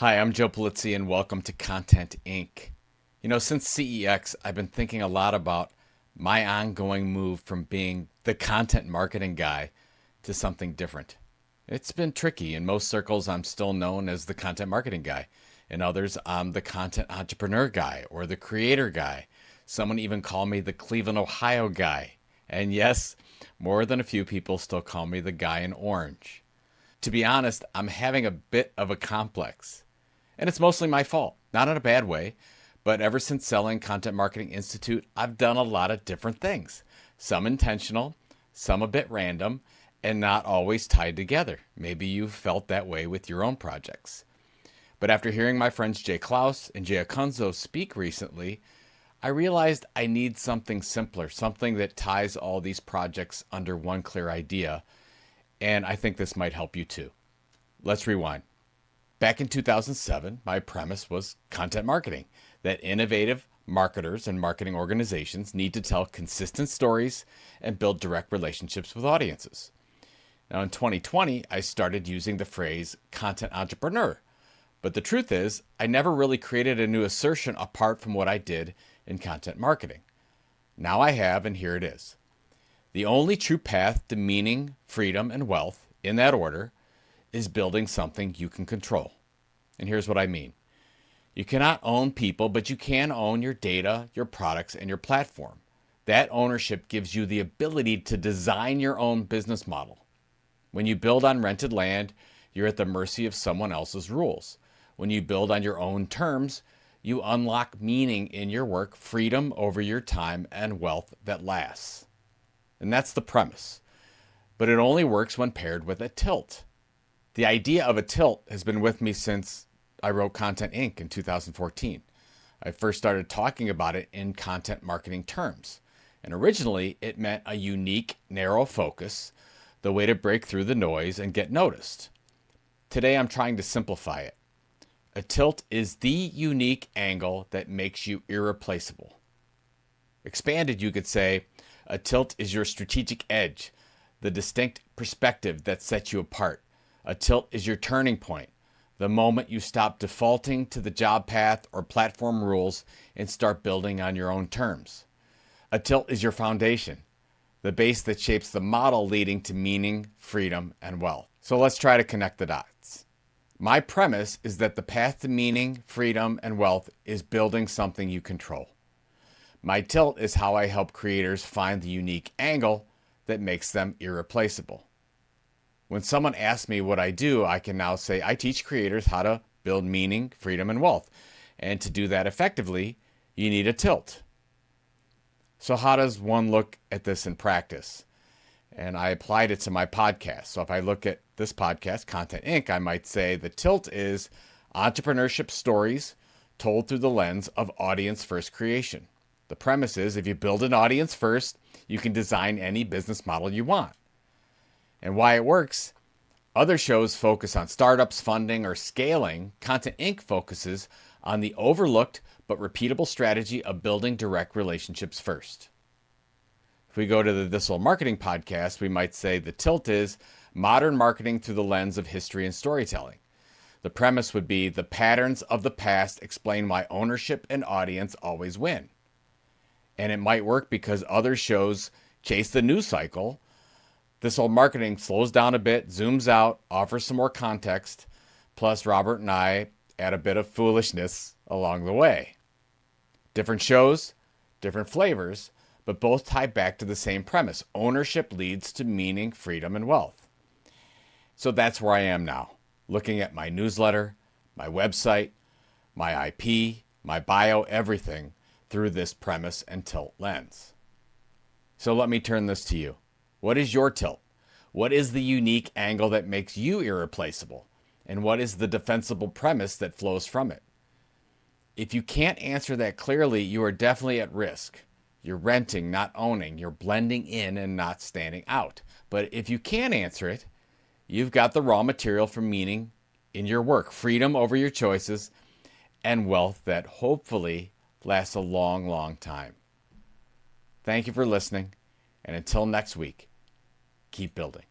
Hi, I'm Joe Pulizzi, and welcome to Content Inc. Since CEX, I've been thinking a lot about my ongoing move from being the content marketing guy to something different. It's been tricky. In most circles, I'm still known as the content marketing guy. In others, I'm the content entrepreneur guy or the creator guy. Someone even called me the Cleveland, Ohio guy. And yes, more than a few people still call me the guy in orange. To be honest, I'm having a bit of a complex. And it's mostly my fault, not in a bad way. But ever since selling Content Marketing Institute, I've done a lot of different things. Some intentional, some a bit random, and not always tied together. Maybe you've felt that way with your own projects. But after hearing my friends Clouse and Acunzo speak recently, I realized I need something simpler, something that ties all these projects under one clear idea. And I think this might help you too. Let's rewind. Back in 2007, my premise was content marketing, that innovative marketers and marketing organizations need to tell consistent stories and build direct relationships with audiences. Now, in 2020, I started using the phrase content entrepreneur. But the truth is, I never really created a new assertion apart from what I did in content marketing. Now I have, and here it is. The only true path to meaning, freedom, and wealth, in that order, is building something you can control. And here's what I mean. You cannot own people, but you can own your data, your products, and your platform. That ownership gives you the ability to design your own business model. When you build on rented land, you're at the mercy of someone else's rules. When you build on your own terms, you unlock meaning in your work, freedom over your time, and wealth that lasts. And that's the premise. But it only works when paired with a tilt. The idea of a tilt has been with me since I wrote Content Inc. in 2014. I first started talking about it in content marketing terms. And originally, it meant a unique, narrow focus, the way to break through the noise and get noticed. Today, I'm trying to simplify it. A tilt is the unique angle that makes you irreplaceable. Expanded, you could say, a tilt is your strategic edge, the distinct perspective that sets you apart. A tilt is your turning point, the moment you stop defaulting to the job path or platform rules and start building on your own terms. A tilt is your foundation, the base that shapes the model leading to meaning, freedom, and wealth. So let's try to connect the dots. My premise is that the path to meaning, freedom, and wealth is building something you control. My tilt is how I help creators find the unique angle that makes them irreplaceable. When someone asks me what I do, I can now say I teach creators how to build meaning, freedom, and wealth. And to do that effectively, you need a tilt. So how does one look at this in practice? And I applied it to my podcast. So if I look at this podcast, Content Inc., I might say the tilt is entrepreneurship stories told through the lens of audience-first creation. The premise is if you build an audience first, you can design any business model you want. And why it works, other shows focus on startups, funding, or scaling. Content Inc. focuses on the overlooked but repeatable strategy of building direct relationships first. If we go to the This Old Marketing podcast, we might say the tilt is modern marketing through the lens of history and storytelling. The premise would be the patterns of the past explain why ownership and audience always win. And it might work because other shows chase the news cycle. This Old Marketing slows down a bit, zooms out, offers some more context, plus Robert and I add a bit of foolishness along the way. Different shows, different flavors, but both tie back to the same premise. Ownership leads to meaning, freedom, and wealth. So that's where I am now, looking at my newsletter, my website, my IP, my bio, everything through this premise and tilt lens. So let me turn this to you. What is your tilt? What is the unique angle that makes you irreplaceable? And what is the defensible premise that flows from it? If you can't answer that clearly, you are definitely at risk. You're renting, not owning. You're blending in and not standing out. But if you can answer it, you've got the raw material for meaning in your work, freedom over your choices, and wealth that hopefully lasts a long, long time. Thank you for listening. And until next week, keep building.